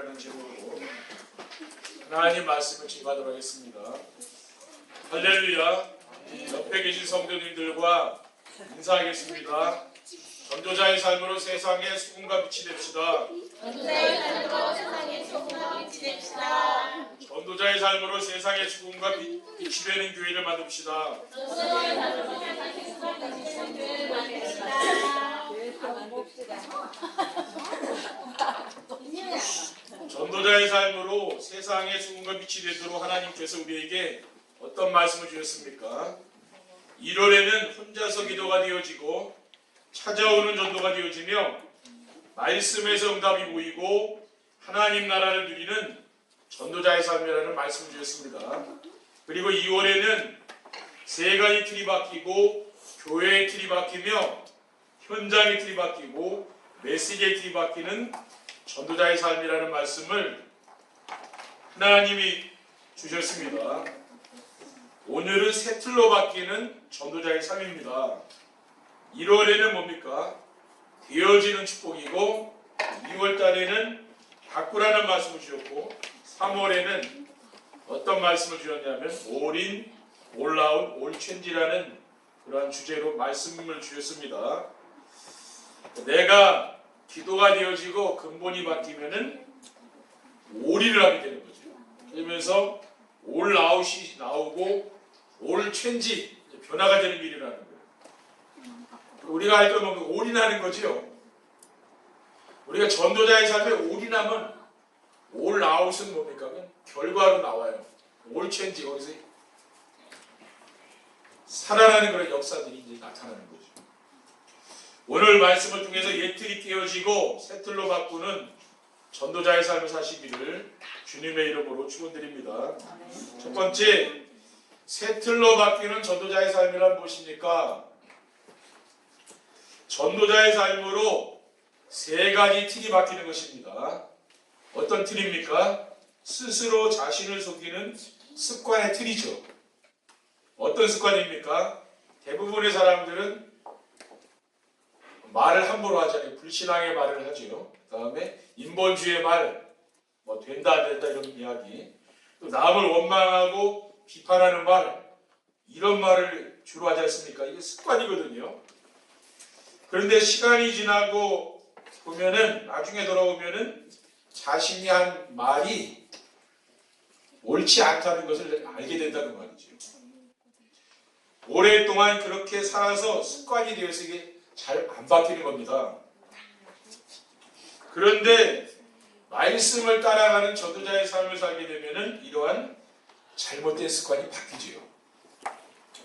살며라는 제목으로 하나님 말씀을 증거하도록 하겠습니다. 할렐루야. 옆에 계신 성도님들과 인사하겠습니다. 전도자의 삶으로 세상에 소금과 빛이 됩시다. 전도자의 삶으로 세상에 소금과 빛이 됩시다. 전도자의 삶으로 세상에 소금과 빛이 되는 교회를 만듭시다. 전도자의 삶으로 세상에 소금과 빛이 되는 교회를 만듭시다. 전도자의 삶으로 세상에 소금과 빛이 되도록 하나님께서 우리에게 어떤 말씀을 주셨습니까? 1월에는 혼자서 기도가 되어지고 찾아오는 전도가 되어지며 말씀에서 응답이 보이고 하나님 나라를 누리는 전도자의 삶이라는 말씀을 주셨습니다. 그리고 2월에는 세 가지 틀이 바뀌고 교회의 틀이 바뀌며 현장의 틀이 바뀌고 메시지의 틀이 바뀌는 전도자의 삶이라는 말씀을 하나님이 주셨습니다. 오늘은 새 틀로 바뀌는 전도자의 삶입니다. 1월에는 뭡니까? 되어지는 축복이고 2월달에는 바꾸라는 말씀을 주셨고 3월에는 어떤 말씀을 주셨냐면 올인, 올라운, 올체인지라는 그러한 주제로 말씀을 주셨습니다. 내가 기도가 되어지고 근본이 바뀌면은 올인을 하게 되는 거죠. 그러면서 올아웃이 나오고 올체인지 변화가 되는 일이라는 거예요. 우리가 할 건 뭐 올인하는 거지요. 우리가 전도자의 삶에 올인하면 올아웃은 뭡니까? 결과로 나와요. 올체인지 거기서 살아나는 그런 역사들이 이제 나타나는 거죠. 오늘 말씀을 통해서 옛 틀이 깨어지고 새 틀로 바꾸는 전도자의 삶을 사시기를 주님의 이름으로 축원드립니다. 첫 번째, 새 틀로 바뀌는 전도자의 삶이란 무엇입니까? 전도자의 삶으로 세 가지 틀이 바뀌는 것입니다. 어떤 틀입니까? 스스로 자신을 속이는 습관의 틀이죠. 어떤 습관입니까? 대부분의 사람들은 말을 함부로 하잖아요. 불신앙의 말을 하죠. 그 다음에 인본주의의 말, 뭐 된다 안 된다 이런 이야기, 또 남을 원망하고 비판하는 말, 이런 말을 주로 하지 않습니까? 이게 습관이거든요. 그런데 시간이 지나고 보면은 나중에 돌아오면은 자신이 한 말이 옳지 않다는 것을 알게 된다는 말이죠. 오랫동안 그렇게 살아서 습관이 되어서 이게 잘 안 바뀌는 겁니다. 그런데 말씀을 따라가는 전도자의 삶을 살게 되면은 이러한 잘못된 습관이 바뀌지요.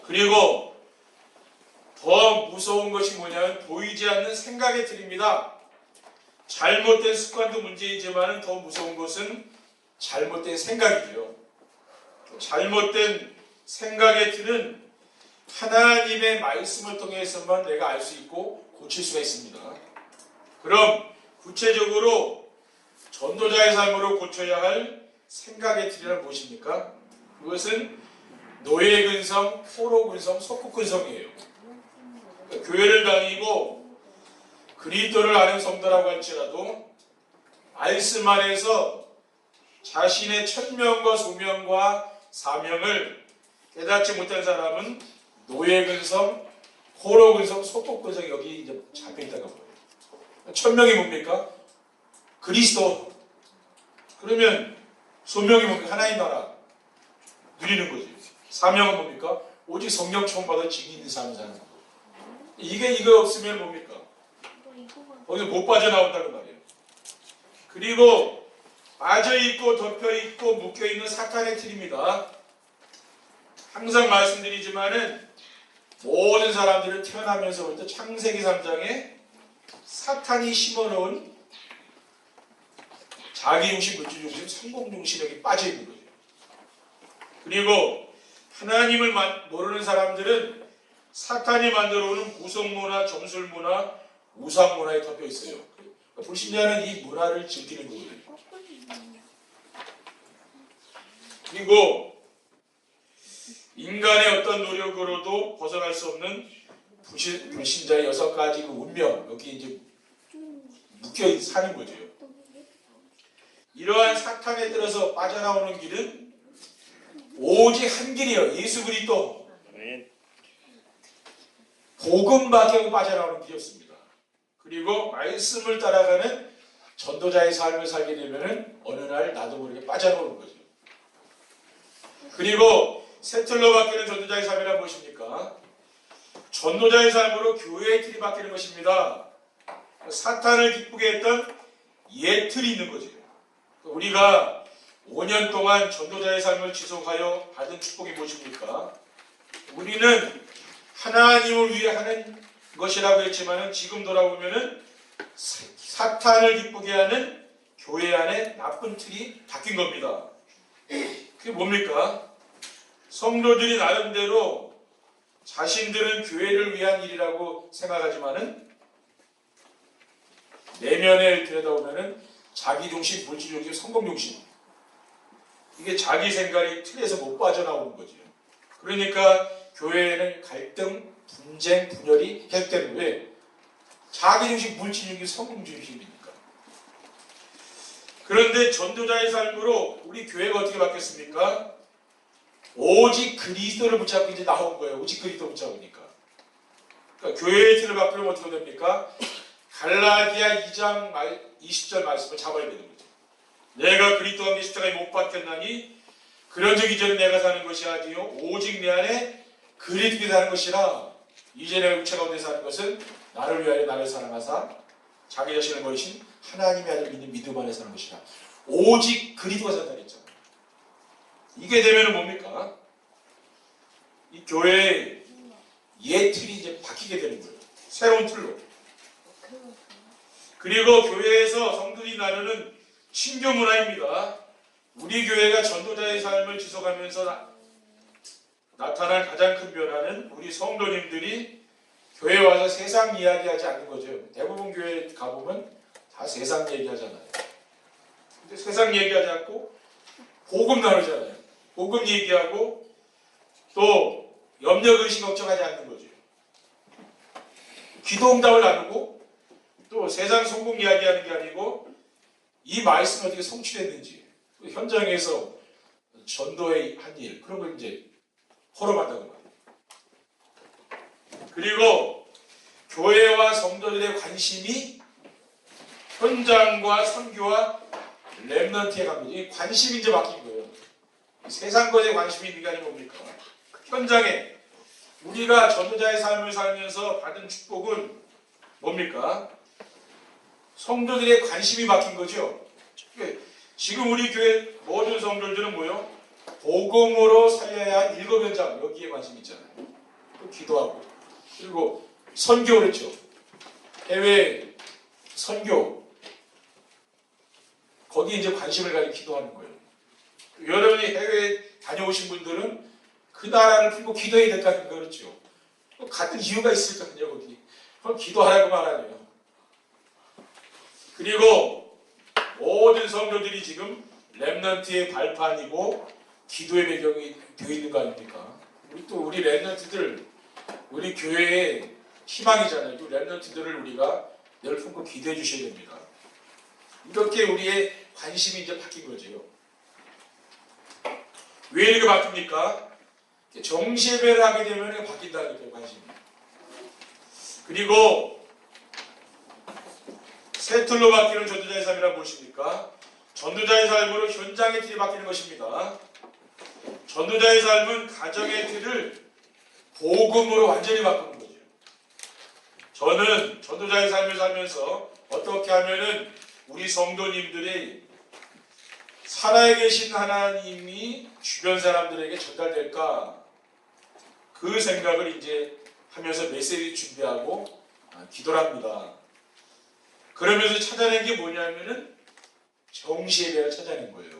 그리고 더 무서운 것이 뭐냐면 보이지 않는 생각의 틀입니다. 잘못된 습관도 문제이지만 더 무서운 것은 잘못된 생각이죠. 잘못된 생각의 틀은 하나님의 말씀을 통해서만 내가 알 수 있고 고칠 수가 있습니다. 그럼 구체적으로 전도자의 삶으로 고쳐야 할 생각의 틀이란 무엇입니까? 그것은 노예근성, 포로근성, 속국근성이에요. 그러니까 교회를 다니고 그리스도를 아는 성도라고 할지라도 말씀 안에서 자신의 천명과 소명과 사명을 깨닫지 못한 사람은 노예근성, 포로근성, 속국근성이 여기 이제 잡혀있다가 보여요. 천명이 뭡니까? 그리스도. 그러면 소명이 뭡니까? 하나님 나라 누리는 거지. 사명은 뭡니까? 오직 성령 총받아 증인 있는 삶을 사는 거. 이거 없으면 뭡니까? 거기서 못 빠져나온다는 말이에요. 그리고 빠져있고 덮여있고 묶여있는 사탄의 틀입니다. 항상 말씀드리지만은 모든 사람들은 태어나면서부터 창세기 3장에 사탄이 심어놓은 자기중심, 물질중심, 성공중심 여기 빠져있는 거죠. 그리고 하나님을 모르는 사람들은 사탄이 만들어오는 구성문화, 점술문화, 우상문화에 덮여있어요. 불신자는 이 문화를 즐기는 거거든요. 그리고 인간의 어떤 노력으로도 벗어날 수 없는 불신자의 6가지 그 운명, 여기 이제 묶여 사는 거죠. 이러한 사탄에 들어서 빠져나오는 길은 오직 한 길이요. 예수 그리스도 복음밖에 빠져나오는 길이 없습니다. 그리고 말씀을 따라가는 전도자의 삶을 살게 되면은 어느 날 나도 모르게 빠져나오는 거죠. 그리고 새틀로 바뀌는 전도자의 삶이란 무엇입니까? 전도자의 삶으로 교회의 틀이 바뀌는 것입니다. 사탄을 기쁘게 했던 옛 틀이 있는 거죠. 우리가 5년 동안 전도자의 삶을 지속하여 받은 축복이 무엇입니까? 우리는 하나님을 위해 하는 것이라고 했지만 지금 돌아보면은 사탄을 기쁘게 하는 교회 안에 나쁜 틀이 바뀐 겁니다. 그게 뭡니까? 성도들이 나름대로 자신들은 교회를 위한 일이라고 생각하지만은 내면에 들여다보면은 자기중심, 물질중심, 성공중심, 이게 자기 생각이 틀에서 못 빠져나오는 거죠. 그러니까 교회에는 갈등, 분쟁, 분열이 계속되는 거예요. 왜? 자기중심, 물질중심, 성공중심이니까. 그런데 전도자의 삶으로 우리 교회가 어떻게 바뀌었습니까? 오직 그리스도를 붙잡고 이제 나온 거예요. 오직 그리스도 붙잡으니까. 그러니까 교회의 틀을 바꾸면 어떻게 됩니까? 갈라디아 2장 20절 말씀을 잡아야 되는 거죠. 내가 그리스도와 함께 십자가에 못 박혔나니 그런즉 이제는 내가 사는 것이 아니요 오직 내 안에 그리스도께 사는 것이라. 이제 내가 육체 가운데 사는 것은 나를 위하여 나를 사랑하사 자기 자신을 버리신 하나님의 아들 믿는 믿음 안에 사는 것이라. 오직 그리스도가 산다 했잖아요. 이게 되면은 뭡니까? 이 교회의 옛 틀이 이제 바뀌게 되는 거예요. 새로운 틀로. 그리고 교회에서 성도들이 나누는 신교 문화입니다. 우리 교회가 전도자의 삶을 지속하면서 나타난 가장 큰 변화는 우리 성도님들이 교회 와서 세상 이야기하지 않는 거죠. 대부분 교회 가보면 다 세상 얘기하잖아요. 근데 세상 얘기하지 않고 복음 나누잖아요. 복음 얘기하고 또 염려, 근심, 걱정하지 않는 거죠. 기도 응답을 나누고 또 세상 성공 이야기하는 게 아니고 이 말씀이 어떻게 성취됐는지 현장에서 전도의 한 일 그런 걸 이제 호럼한다고 말해요. 그리고 교회와 성도들의 관심이 현장과 선교와 렘넌트에 갑니다. 이 관심이 이제 바뀐 거예요. 세상 것에 관심이 있는 게 아니고 뭡니까? 현장에 우리가 전도자의 삶을 살면서 받은 축복은 뭡니까? 성도들의 관심이 바뀐 거죠. 지금 우리 교회 모든 성도들은 뭐요? 복음으로 살려야 할 일곱 현장 여기에 관심이 있잖아요. 또 기도하고 그리고 선교 그렇죠. 해외 선교 거기에 이제 관심을 가지고 기도하는 거예요. 여러분이 해외에 다녀오신 분들은 그 나라를 풀고 기도해야 될까는 그렇죠. 같은 이유가 있을 거 아니에요 거기. 그럼 기도하라고 말하네요. 그리고 모든 성도들이 지금 렘넌트의 발판이고 기도의 배경이 되어 있는 거 아닙니까? 우리 렘넌트들 우리 교회의 희망이잖아요. 그 렘넌트들을 우리가 늘 품고 기도해 주셔야 됩니다. 이렇게 우리의 관심이 이제 바뀐 거죠. 왜 이렇게 바뀝니까? 정시예배를 하게 되면 바뀐다니까요, 관심이. 그리고 새 틀로 바뀌는 전도자의 삶이란 무엇입니까? 전도자의 삶으로 현장의 틀이 바뀌는 것입니다. 전도자의 삶은 가정의 틀을 복음으로 완전히 바꾸는 거죠. 저는 전도자의 삶을 살면서 어떻게 하면은 우리 성도님들이 살아계신 하나님이 주변 사람들에게 전달될까 그 생각을 이제 하면서 메시지 준비하고 기도를 합니다. 그러면서 찾아낸 게 뭐냐면은 정시예배를 찾아낸 거예요.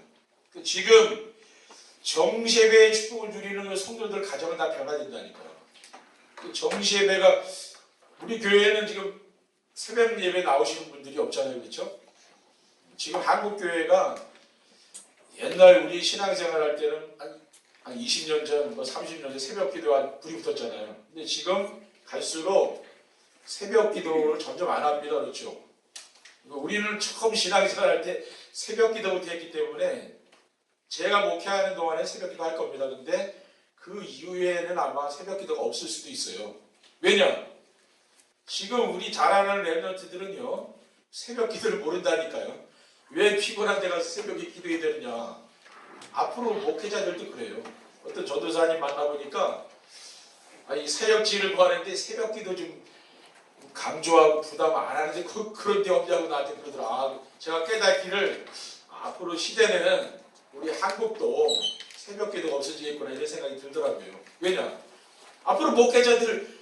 지금 정시예배의 축복을 누리는 성도들 가정은 다 변화된다니까요. 정시예배가 우리 교회에는 지금 새벽 예배 나오시는 분들이 없잖아요, 그렇죠? 지금 한국 교회가 옛날 우리 신앙생활 할 때는 한 20년 전, 30년 전 새벽 기도가 불이 붙었잖아요. 근데 지금 갈수록 새벽 기도를 점점 안 합니다, 그렇죠? 우리는 처음 신앙생활 할 때 새벽 기도부터 했기 때문에 제가 목회하는 동안에 새벽 기도 할 겁니다. 근데 그 이후에는 아마 새벽 기도가 없을 수도 있어요. 왜냐? 지금 우리 잘 아는 랩런트들은요 새벽 기도를 모른다니까요. 왜 피곤한 데 가서 새벽에 기도해야 되느냐. 앞으로 목회자들도 그래요. 어떤 전도사님 만나보니까 이 새벽지를 구하는데 새벽 기도 좀 강조하고 부담 안 하는데 그런 데 없냐고 나한테 그러더라. 제가 깨닫기를 앞으로 시대는 우리 한국도 새벽 기도가 없어지겠구나 이런 생각이 들더라고요. 왜냐? 앞으로 목회자들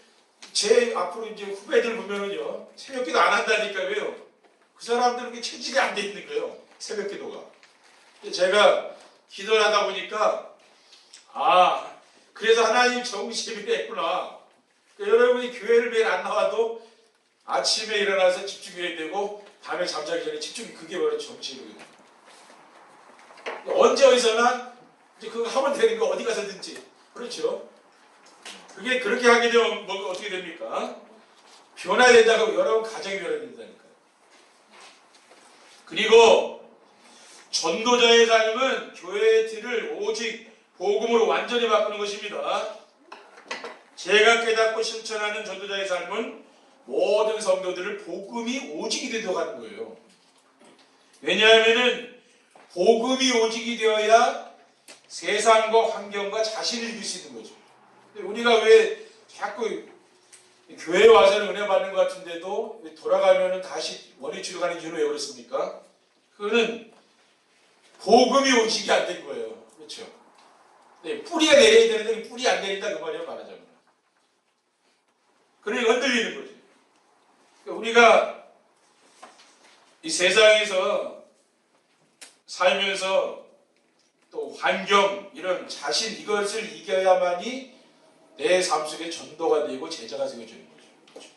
제 앞으로 이제 후배들 보면은요 새벽 기도 안 한다니까. 왜요? 그 사람들은 체질이 안 돼 있는 거예요. 새벽 기도가. 제가 기도를 하다 보니까 그래서 하나님 정시를 했구나. 그러니까 여러분이 교회를 매일 안 나와도 아침에 일어나서 집중해야 되고 밤에 잠자기 전에 집중, 그게 바로 정시거든요. 언제 어디서나 이제 그거 하면 되는 거 어디 가서든지. 그렇죠? 그게 그렇게 하게 되면 뭐가 어떻게 됩니까? 변화된다고 여러분 가정이 변화된다니까요. 그리고 전도자의 삶은 교회의 틀을 오직 복음으로 완전히 바꾸는 것입니다. 제가 깨닫고 실천하는 전도자의 삶은 모든 성도들을 복음이 오직이 되도록 하는 거예요. 왜냐하면은 복음이 오직이 되어야 세상과 환경과 자신을 이길 수 있는 거죠. 우리가 왜 자꾸 교회에 와서는 은혜 받는 것 같은데도 돌아가면은 다시 원위치로 가는 이유는 왜 그렇습니까? 그거는 복음이 오직이 안 된 거예요. 그렇죠? 네, 뿌리가 내려야 되는데 뿌리 안 내린다 그 말이에요. 말하자면. 그러니까 흔들리는 거죠. 그러니까 우리가 이 세상에서 살면서 또 환경 이런 자신 이것을 이겨야만이 내 삶 속에 전도가 되고 제자가 되어지는 거죠.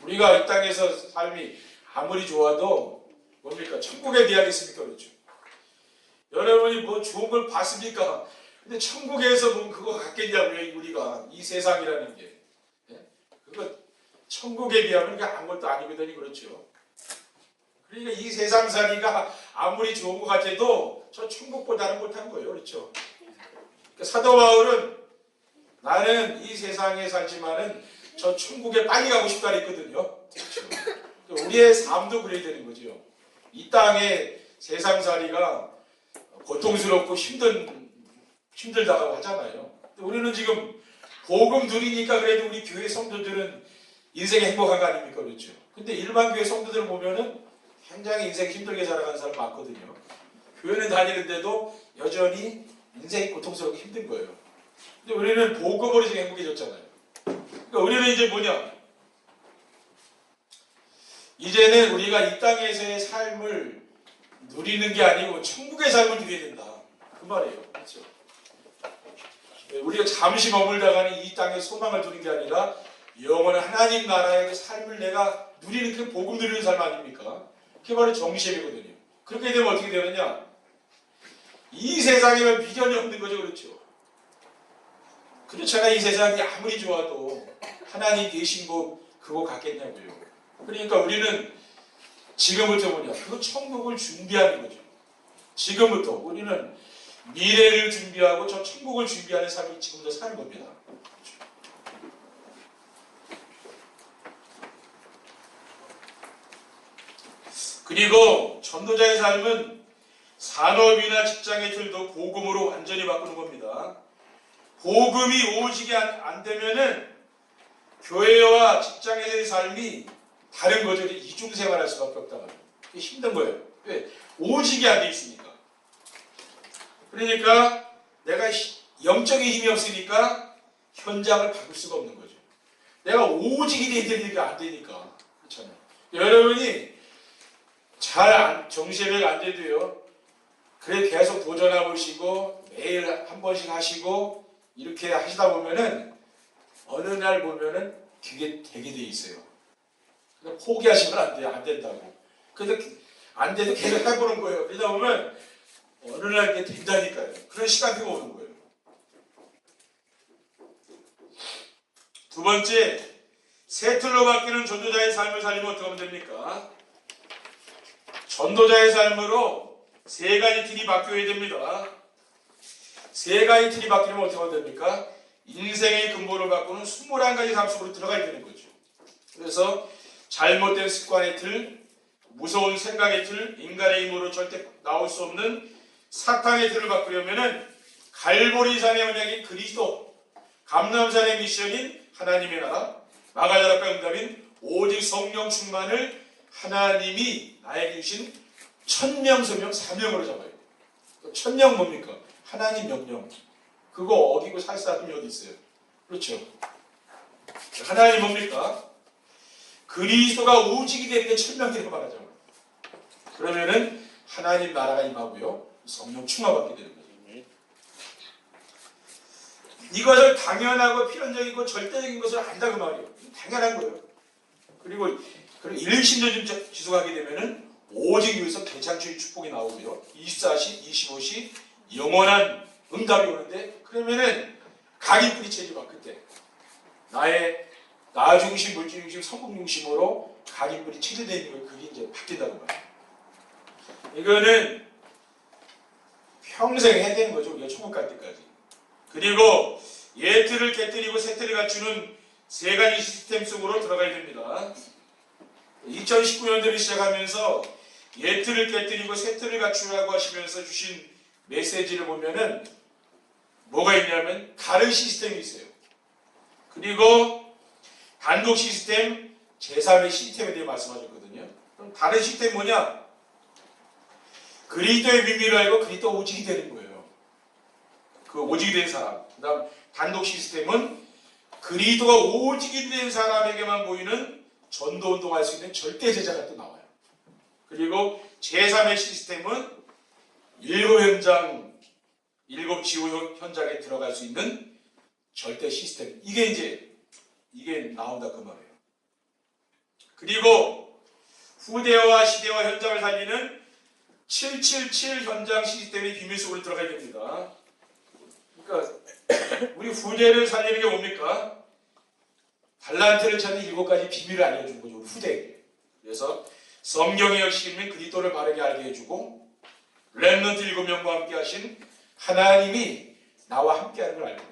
우리가 이 땅에서 삶이 아무리 좋아도 뭡니까? 천국에 대하겠습니까? 그렇죠. 여러분이 뭐 좋은 걸 봤습니까? 근데 천국에서 보면 그거 같겠냐고요. 우리가 이 세상이라는 게 그거 천국에 비하면 그게 아무것도 아니거든요. 그렇죠. 그러니까 이 세상살이가 아무리 좋은 것 같아도 저 천국보다는 못한 거예요. 그렇죠. 그러니까 사도 바울은 나는 이 세상에 살지만은 저 천국에 빨리 가고 싶다 그랬거든요. 그렇죠. 그러니까 우리의 삶도 그래야 되는 거죠. 이 땅의 세상살이가 고통스럽고 힘들다고 하잖아요. 우리는 지금 복음 누리니까 그래도 우리 교회 성도들은 인생이 행복한 거 아닙니까? 그렇죠. 근데 일반 교회 성도들을 보면은 굉장히 인생 힘들게 살아가는 사람 많거든요. 교회는 다니는데도 여전히 인생이 고통스럽고 힘든 거예요. 근데 우리는 복음으로 지금 행복해졌잖아요. 그러니까 우리는 이제 뭐냐? 이제는 우리가 이 땅에서의 삶을 누리는 게 아니고 천국의 삶을 누려야 된다. 그 말이에요. 그렇죠? 우리가 잠시 머물다가는 이 땅에 소망을 두는 게 아니라 영원한 하나님 나라의 삶을 내가 누리는 그 복음 누리는 삶 아닙니까? 그게 바로 정시이거든요. 그렇게 되면 어떻게 되느냐? 이 세상에는 비전이 없는 거죠. 그렇죠? 그렇잖아요. 이 세상이 아무리 좋아도 하나님 계신 곳 그거 같겠냐고요. 그러니까 우리는 지금부터 뭐냐? 그 천국을 준비하는 거죠. 지금부터 우리는 미래를 준비하고 저 천국을 준비하는 삶이 지금부터 사는 겁니다. 그리고 전도자의 삶은 산업이나 직장의 틀도 복음으로 완전히 바꾸는 겁니다. 복음이 오직이 안 되면은 교회와 직장의 삶이 다른 거죠. 이중생활할 수밖에 없다는 거예요. 이게 힘든 거예요. 왜? 오직이 안 돼 있으니까. 그러니까 내가 영적인 힘이 없으니까 현장을 바꿀 수가 없는 거죠. 내가 오직이 돼야 되니까 안 되니까. 그렇잖아요. 여러분이 잘 정시예배가 안 돼도요. 그래 계속 도전해 보시고 매일 한 번씩 하시고 이렇게 하시다 보면은 어느 날 보면은 그게 되게 돼 있어요. 그러니까 포기하시면 안 돼요. 안 된다고. 그래서 안 돼도 계속 해보는 거예요. 그러다 보면 어느 날 이게 된다니까요. 그런 시간이 오는 거예요. 두 번째, 새 틀로 바뀌는 전도자의 삶을 살리면 어떻게 하면 됩니까? 전도자의 삶으로 세 가지 틀이 바뀌어야 됩니다. 세 가지 틀이 바뀌면 어떻게 하면 됩니까? 인생의 근본을 바꾸는 21가지 삶 속으로 들어가야 되는 거죠. 그래서 잘못된 습관의 틀, 무서운 생각의 틀, 인간의 힘으로 절대 나올 수 없는 사탕의 틀을 바꾸려면은 갈보리산의 언약인 그리스도, 감람산의 미션인 하나님의 나라, 마가다락과 응답인 오직 성령 충만을 하나님이 나에게 주신 천명서명 사명으로 잡아야 돼요. 천명 뭡니까? 하나님 명령. 그거 어기고 살 사람이 어디 있어요? 그렇죠. 하나님 뭡니까? 그리스도가 오직이 되는 게 천명이라고 말하죠. 그러면은 하나님 나라가 임하고요. 성령 충만받게 되는 거죠. 이것을 당연하고 필연적이고 절대적인 것을 안다고 말이에요. 당연한 거예요. 그리고 일심전심 지속하게 되면은 오직 여기서 개창주의 축복이 나오고요. 24시, 25시 영원한 응답이 오는데 그러면은 각인뿌리 체질만 그때 나의 나 중심, 물질 중심, 성공 중심으로 각인뿌리 체질되는 거 그게 이제 바뀐다고 말이에요. 이거는 평생 해야 되는 거죠. 우리가 천국 갈 때까지. 그리고 예틀을 깨뜨리고 세틀을 갖추는 세 가지 시스템 속으로 들어가야 됩니다. 2019년도를 시작하면서 예틀을 깨뜨리고 세틀을 갖추라고 하시면서 주신 메시지를 보면은 뭐가 있냐면 다른 시스템이 있어요. 그리고 단독 시스템, 제3의 시스템에 대해 말씀하셨거든요. 그럼 다른 시스템이 뭐냐? 그리스도의 비밀을 알고 그리스도 오직이 되는 거예요. 그 오직이 된 사람. 그 다음 단독 시스템은 그리스도가 오직이 된 사람에게만 보이는 전도 운동할 수 있는 절대 제자가 또 나와요. 그리고 제3의 시스템은 일곱 현장, 일곱 지구 현장에 들어갈 수 있는 절대 시스템. 이게 나온다 그 말이에요. 그리고 후대와 시대와 현장을 살리는 777 현장 시스템의 비밀 속으로 들어가야 됩니다. 그러니까 우리 후대를 살리는 게 뭡니까? 달란트를 찾는 7가지 비밀을 알려주는 거죠. 우리 후대에게. 그래서 성경의 열심인 그리스도를 바르게 알게 해주고 렘넌트 7명과 함께 하신 하나님이 나와 함께하는 걸 알고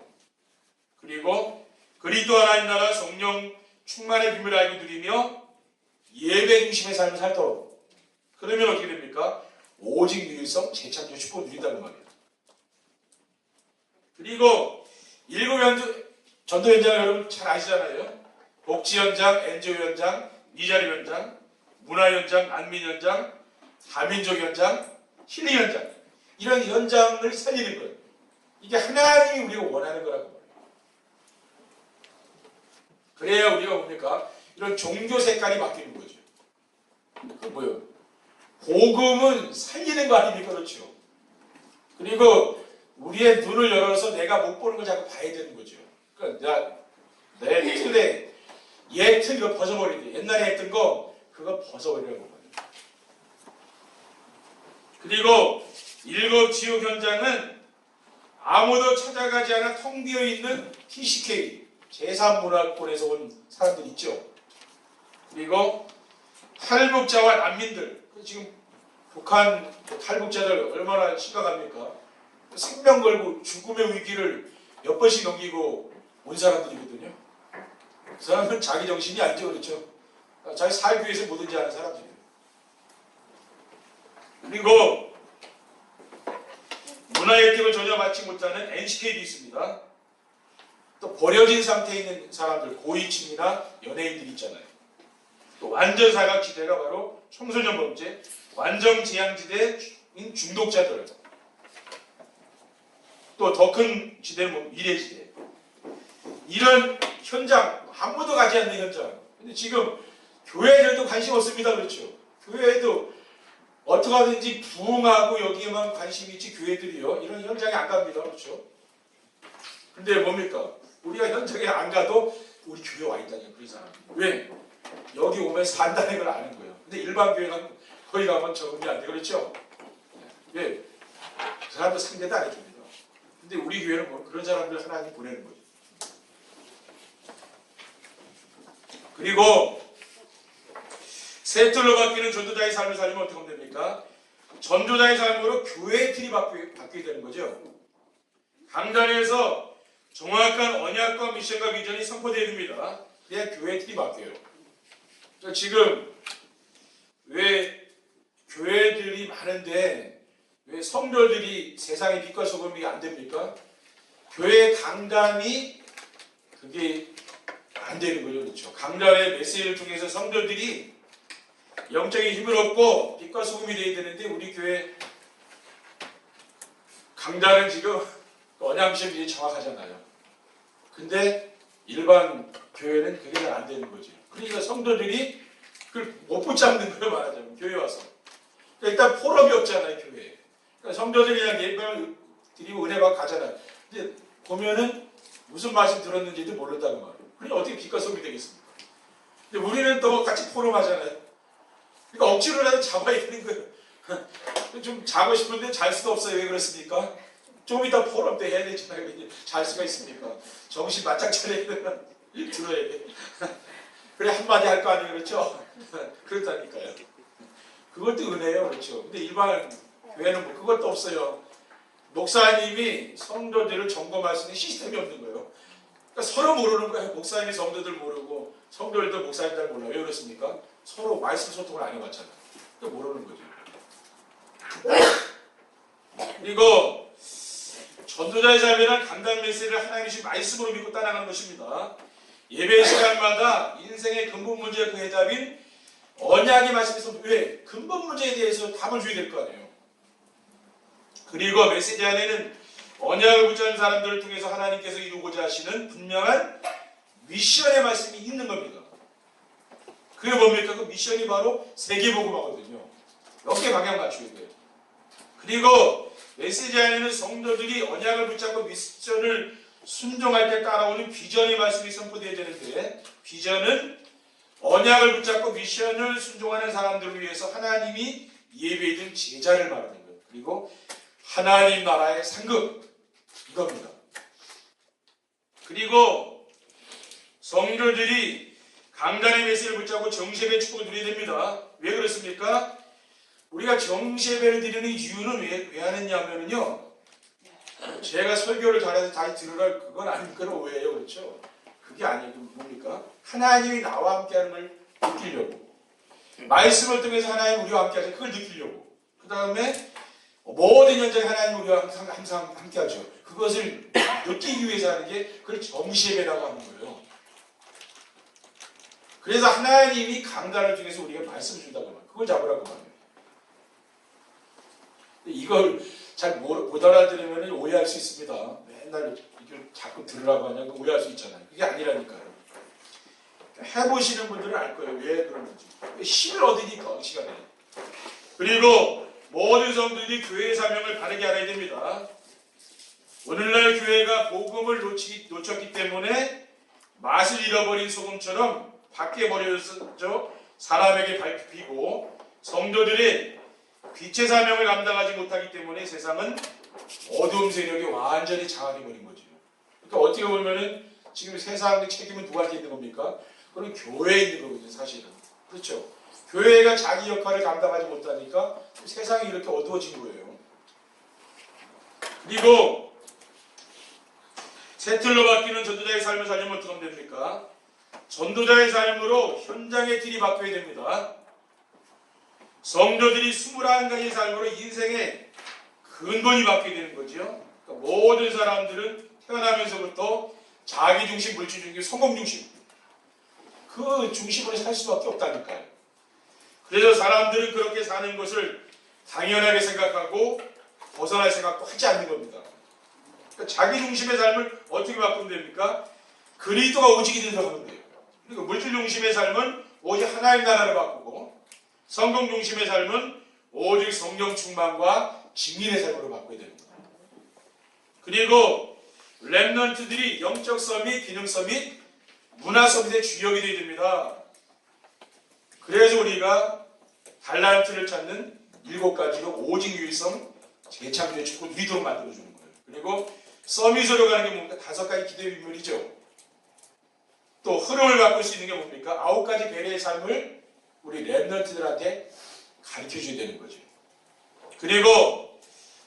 그리고 그리스도 하나님 나라 성령 충만의 비밀을 알고 누리며 예배 중심의 삶을 살도록 그러면 어떻게 됩니까? 오직 유일성 재창조 축복을 누린다는 말이에요. 그리고 7 전도 현장을 여러분 잘 아시잖아요. 복지 현장, NGO 현장, 미자립 현장, 문화 현장, 난민 현장, 다민족 현장, 힐링 현장 이런 현장을 살리는 거예요. 이게 하나님이 우리가 원하는 거라고 말해요. 그래야 우리가 뭡니까? 이런 종교 색깔이 바뀌는 거죠. 그 뭐예요? 복음은 살리는 거 아닙니까? 그렇죠. 그리고 우리의 눈을 열어서 내가 못 보는 걸 자꾸 봐야 되는 거죠. 그러니까 내 틀에 얘 틀 이거 벗어버리기. 옛날에 했던 거 그거 벗어버리라고 말해요. 그리고 7 지옥 현장은 아무도 찾아가지 않아 텅 비어 있는 TCK 제3문화권에서 온 사람들 있죠. 그리고 탈북자와 난민들 지금 북한 탈북자들 얼마나 심각합니까? 생명 걸고 죽음의 위기를 몇 번씩 넘기고 온 사람들이거든요. 그 사람은 자기 정신이 아니죠. 그렇죠? 자기 살기 위해서 뭐든지 하는 사람들이에요. 그리고 문화의 혜택을 전혀 받지 못하는 NCK도 있습니다. 또 버려진 상태에 있는 사람들, 고위층이나 연예인들 있잖아요. 또 완전 사각지대가 바로 청소년 범죄, 완전 재앙지대인 중독자들. 또 더 큰 지대는 뭐 미래지대. 이런 현장, 아무도 가지 않는 현장. 근데 지금 교회들도 관심 없습니다. 그렇죠? 교회도 어떻게 하든지 부흥하고 여기에만 관심이 있지 교회들이요. 이런 현장에 안 갑니다. 그렇죠? 근데 뭡니까? 우리가 현장에 안 가도 우리 교회 와 있다니까 그 사람. 왜? 여기 오면 산다는 걸 아는 거예요. 근데 일반 교회는 거기 가면 적응이 안 돼. 그렇죠? 왜? 그 사람들 상대도 안 해줍니다. 근데 우리 교회는 뭐 그런 사람들 하나님 보내는 거죠. 그리고 세틀로 바뀌는 전도자의 삶을 살리면 어떻게 하면 됩니까? 전도자의 삶으로 교회의 틀이 바뀌게 되는 거죠. 강단에서 정확한 언약과 미션과 비전이 선포되어야 됩니다. 그래야 교회의 틀이 바뀌어요. 그러니까 지금 왜 교회들이 많은데 왜 성도들이 세상의 빛과 소금이 안 됩니까? 교회 강단이 그게 안 되는 거죠. 그렇죠. 강단의 메시지를 통해서 성도들이 영적인 힘을 얻고 빛과 소금이 되어야 되는데 우리 교회 강단은 지금 언양식이 정확하잖아요. 근데 일반 교회는 그게 잘 안 되는 거죠. 그러니까 성도들이 그걸 못 붙잡는 거예요. 말하자면 교회 와서. 그러니까 일단 포럼이 없잖아요. 교회에. 그러니까 성도들이 그냥 예배를 드리고 은혜 받고 가잖아요. 근데 보면은 무슨 말씀 들었는지도 모른다고 말이에요. 그러니 어떻게 빛과 소금이 되겠습니까? 근데 우리는 또 같이 포럼하잖아요. 그러니까 억지로라도 잡아야 되는 거예요. 좀 자고 싶은데 잘 수도 없어요. 왜 그렇습니까? 좀 이따 포럼 때 해야 되잖아요. 잘 수가 있습니까? 정신 바짝 차려야 되면 들어야 돼. 그래 한마디 할 거 아니에요. 그렇죠? 그렇다니까요. 그것도 은혜예요. 그렇죠? 근데 일반 교회는 뭐 그것도 없어요. 목사님이 성도들을 점검할 수 있는 시스템이 없는 거예요. 그러니까 서로 모르는 거예요. 목사님이 성도들 모르고 성도들도 목사님 잘 몰라요. 왜 그렇습니까? 서로 말씀 소통을 안 해봤잖아요. 그러니까 모르는 거죠. 그리고 전도자의 삶이란 강단 메시지를 하나님이 주신 말씀으로 믿고 따라가는 것입니다. 예배 시간마다 인생의 근본 문제의 그 해답인 언약의 말씀에서 왜 근본 문제에 대해서 답을 줘야 될 거 아니에요. 그리고 메시지 안에는 언약을 붙잡는 사람들을 통해서 하나님께서 이루고자 하시는 분명한 미션의 말씀이 있는 겁니다. 그게 뭡니까? 그 미션이 바로 세계복음화거든요. 여기에 방향 맞춰야 돼요. 그리고 메시지 안에는 성도들이 언약을 붙잡고 미션을 순종할 때 따라오는 비전의 말씀이 선포되어야 되는데 비전은 언약을 붙잡고 미션을 순종하는 사람들을 위해서 하나님이 예배해 둔 제자를 말하는 거예요. 그리고 하나님 나라의 상급 이겁니다. 그리고 성도들이 강단의 메시지를 붙잡고 정시예배의 축복을 누려야 됩니다. 왜 그렇습니까? 우리가 정시예배를 드리는 이유는 왜 하느냐면요. 제가 설교를 잘해서 다시 들으라 그건 아니니까 오해예요. 그렇죠? 그게 아니고 뭡니까? 하나님이 나와 함께하는 걸 느끼려고. 말씀을 통해서 하나님 우리와 함께하죠. 그걸 느끼려고. 그 다음에 모든 현장에 하나님 우리와 항상 함께하죠. 그것을 느끼기 위해서 하는 게 그걸 정시예배라고 하는 거예요. 그래서 하나님이 강단을 통해서 우리가 말씀을 준다고 말해요. 그걸 잡으라고 말해요. 이걸 잘 못 알아들으면 오해할 수 있습니다. 맨날 이걸 자꾸 들으라고 하냐고 오해할 수 있잖아요. 그게 아니라니까요. 해보시는 분들은 알 거예요. 왜 그러는지. 힘을 얻으니까 이 시간에. 그리고 모든 성도들이 교회의 사명을 바르게 알아야 됩니다. 오늘날 교회가 복음을 놓쳤기 때문에 맛을 잃어버린 소금처럼 밖에 버려져 사람에게 밟히고 성도들이 빛의 사명을 감당하지 못하기 때문에 세상은 어두움 세력이 완전히 장악해버린 거죠. 그러니까 어떻게 보면은 지금 세상의 책임은 누구한테 있는 겁니까? 그건 교회에 있는 거거든요, 사실은. 그렇죠? 교회가 자기 역할을 감당하지 못하니까 세상이 이렇게 어두워진 거예요. 그리고 새 틀로 바뀌는 전도자의 삶을 살려면 어떻게 하면 됩니까? 전도자의 삶으로 현장의 틀이 바뀌어야 됩니다. 성도들이 21가지의 삶으로 인생의 근본이 바뀌게 되는 거죠. 그러니까 모든 사람들은 태어나면서부터 자기중심, 물질중심, 성공중심 그 중심으로 살 수밖에 없다니까요. 그래서 사람들은 그렇게 사는 것을 당연하게 생각하고 벗어날 생각도 하지 않는 겁니다. 그러니까 자기중심의 삶을 어떻게 바꾸면 됩니까? 그리스도가 오직이 되도록 하면 돼요. 그리고 물질중심의 삶은 오직 하나님 나라를 바꾸고 성공중심의 삶은 오직 성령 충만과 증인의 삶으로 바꿔야 됩니다. 그리고 렘넌트들이 영적 서밋, 기능 서밋, 문화 서밋의 주역이 되어야 됩니다. 그래서 우리가 달란트를 찾는 7가지로 오직 유일성, 재창조의 축복을 누리도록 만들어주는 거예요. 그리고 서밋으로 가는 게 뭡니까? 5가지 기도의 비밀이죠. 또 흐름을 바꿀 수 있는 게 뭡니까? 9가지 배려의 삶을 우리 렘넌트들한테 가르쳐줘야 되는 거죠. 그리고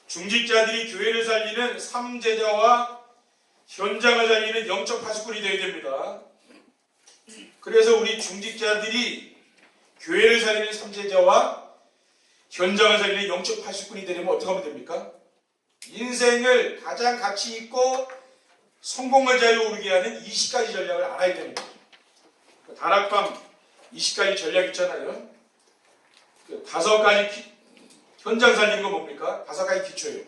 중직자들이 교회를 살리는 삼제자와 현장을 살리는 영적 파수꾼이 되어야 됩니다. 그래서 우리 중직자들이 교회를 살리는 삼제자와 현장을 살리는 영적 파수꾼이 되려면 어떻게 하면 됩니까? 인생을 가장 가치 있고 성공의 자리에 오르게 하는 20가지 전략을 알아야 되는 거죠. 다락방 20가지 전략 있잖아요. 5가지 현장 살리는 건 뭡니까? 5가지 기초예요.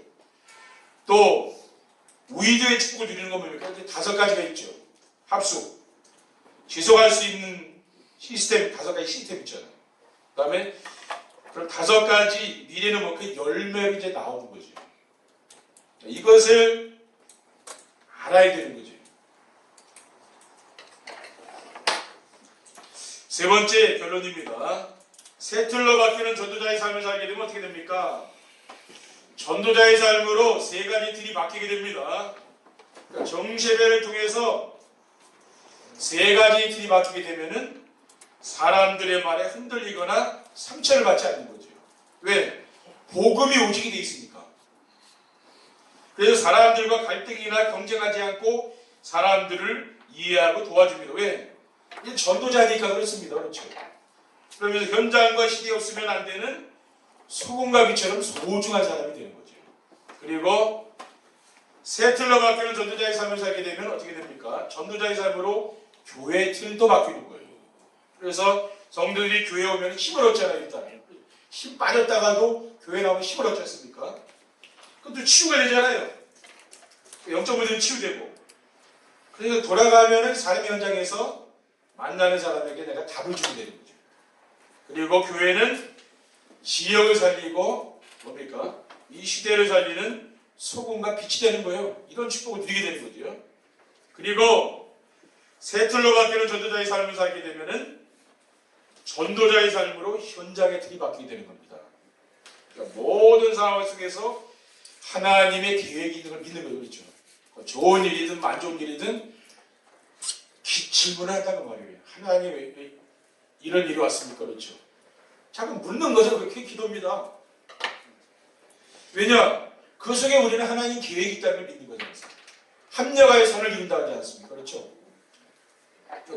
또 우이도의 축복을 누리는 건 뭡니까? 5가지가 있죠. 합수. 지속할 수 있는 시스템, 5가지 시스템 있잖아요. 그 다음에 그럼 5가지 미래는 뭐 그 열매로 이제 나오는 거죠. 이것을 알아야 되는 거죠. 세 번째 결론입니다. 세틀러 바뀌는 전도자의 삶을 살게 되면 어떻게 됩니까? 전도자의 삶으로 3가지 틀이 바뀌게 됩니다. 그러니까 정세배를 통해서 3가지 틀이 바뀌게 되면은 사람들의 말에 흔들리거나 상처를 받지 않는 거죠. 왜? 복음이 오직이 돼 있으니까. 그래서 사람들과 갈등이나 경쟁하지 않고 사람들을 이해하고 도와줍니다. 왜? 전도자니까 그렇습니다. 그렇죠. 그러면서 현장과 시대에 없으면 안 되는 소금과 비처럼 소중한 사람이 되는 거죠. 그리고 세틀러 바뀌는 전도자의 삶을 살게 되면 어떻게 됩니까? 전도자의 삶으로 교회의 틀도 바뀌는 거예요. 그래서 성도들이 교회에 오면 힘을 얻잖아요. 일단 힘 빠졌다가도 교회 나오면 힘을 얻지 않습니까? 그것도 치유가 되잖아요. 영적 문제는 치유되고. 그래서 돌아가면은 삶의 현장에서 만나는 사람에게 내가 답을 주게 되는 거죠. 그리고 교회는 지역을 살리고 뭡니까? 이 시대를 살리는 소금과 빛이 되는 거예요. 이런 축복을 누리게 되는 거죠. 그리고 세틀러 바뀌는 전도자의 삶을 살게 되면은 전도자의 삶으로 현장의 틀이 바뀌게 되는 겁니다. 그러니까 모든 상황 속에서 하나님의 계획이 있는 걸 믿는 거죠. 그렇죠? 좋은 일이든 안 좋은 일이든 질문을 한다는 말이에요. 하나님 왜 이런 일이 왔습니까? 그렇죠? 자꾸 묻는 거죠. 그게 기도입니다. 왜냐? 그 속에 우리는 하나님 계획이 있다는 걸 믿는 거죠. 합력하여 선을 이룬다 하지 않습니까? 그렇죠?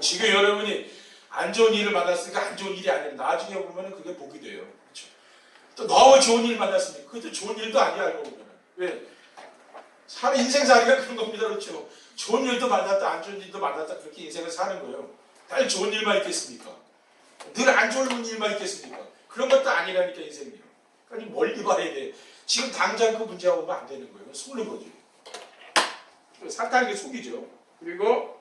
지금 여러분이 안 좋은 일을 만났으니까 안 좋은 일이 아니라 나중에 보면 그게 복이 돼요. 그렇죠? 또 너무 좋은 일을 만났으니까 그것도 좋은 일도 아니야. 알고 보면. 왜? 인생살이가 그런 겁니다. 그렇죠? 좋은 일도 만났다 안 좋은 일도 만났다 그렇게 인생을 사는 거예요. 늘 좋은 일만 있겠습니까? 늘 안 좋은 일만 있겠습니까? 그런 것도 아니라니까 인생이요. 그러니까 멀리 봐야 돼. 지금 당장 그 문제가 오면 안 되는 거예요. 속는 거죠. 사탄에게 속이죠. 그리고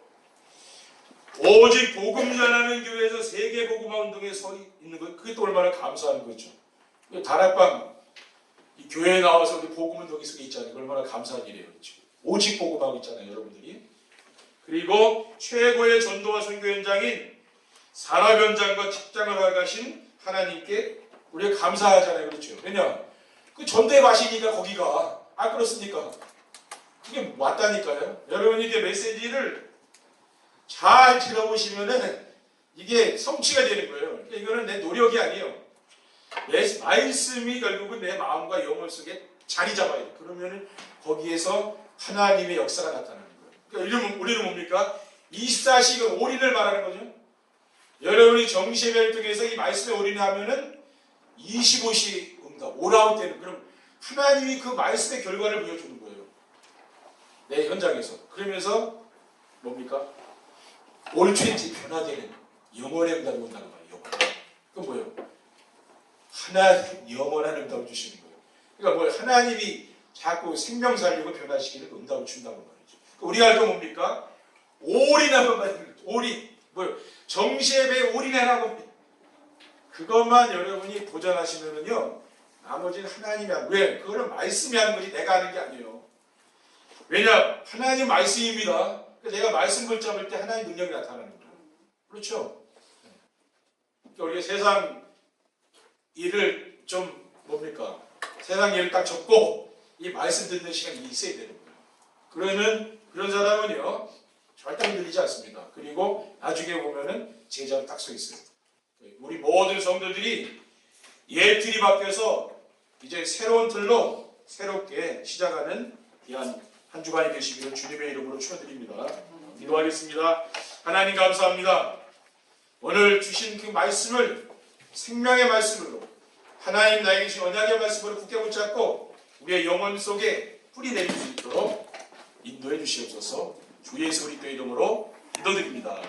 오직 복음 전하는 교회에서 세계 복음화 운동에 서 있는 것, 그게 또 얼마나 감사한 거죠. 다락방 이 교회에 나와서 우리 복음 운동이 속에 있잖아요. 얼마나 감사한 일이에요. 그렇죠? 오직 복음하고 있잖아요, 여러분들이. 그리고 최고의 전도와 선교 현장인 산업 현장과 직장을 허락하신 하나님께 우리가 감사하잖아요. 그렇죠? 왜냐? 그 전도의 맛이니까 거기가. 안 그렇습니까? 그게 맞다니까요. 여러분이 이게 메시지를 잘 들어보시면은 이게 성취가 되는 거예요. 그러니까 이거는 내 노력이 아니에요. 내 말씀이 결국은 내 마음과 영혼 속에 자리 잡아야 돼. 그러면은 거기에서 하나님의 역사가 나타나는 거예요. 그러니까 우리는 뭡니까? 24시간 올인을 말하는 거죠. 여러분이 정시예배를 통해서 이 말씀에 올인하면은 25시 응답, 올아올 때는 그럼 하나님이 그 말씀의 결과를 보여주는 거예요. 내 현장에서. 그러면서 뭡니까? 올트렌지 변화되는 영원의 응답이 온다는 거예요. 영원. 그건 뭐예요? 하나님 영원한 응답을 주시는 거예요. 그러니까 뭐 하나님이 자꾸 생명 살리고 변화시키는 응답을 준다고 말이죠. 우리가 할 건 뭡니까? 올인하는 말입니다. 올인. 뭐요? 정시예배에 올인하라고. 그것만 여러분이 도전하시면은요, 나머지는 하나님이 하는. 왜? 그거는 말씀이 하는 거지 내가 하는 게 아니에요. 왜냐? 하나님 말씀입니다. 내가 말씀 붙잡을 때 하나님 능력이 나타나는 거예요. 그렇죠? 그러니까 우리가 세상 일을 좀 뭡니까? 세상 일을 딱 접고 이 말씀 듣는 시간이 있어야 되는 거예요. 그러면 그런 사람은요 절대 흔들리지 않습니다. 그리고 나중에 보면은 제자로 딱 서 있어요. 우리 모든 성도들이 예틀이 바뀌어서 이제 새로운 틀로 새롭게 시작하는 귀한 한 주간이 되시기를 주님의 이름으로 축원드립니다. 기도하겠습니다. 하나님 감사합니다. 오늘 주신 그 말씀을 생명의 말씀으로 하나님 나에게 주신 언약의 말씀으로 굳게 붙잡고 우리의 영혼 속에 뿌리 내릴 수 있도록 인도해 주시옵소서. 주 예수 그리스도의 이름으로 기도드립니다.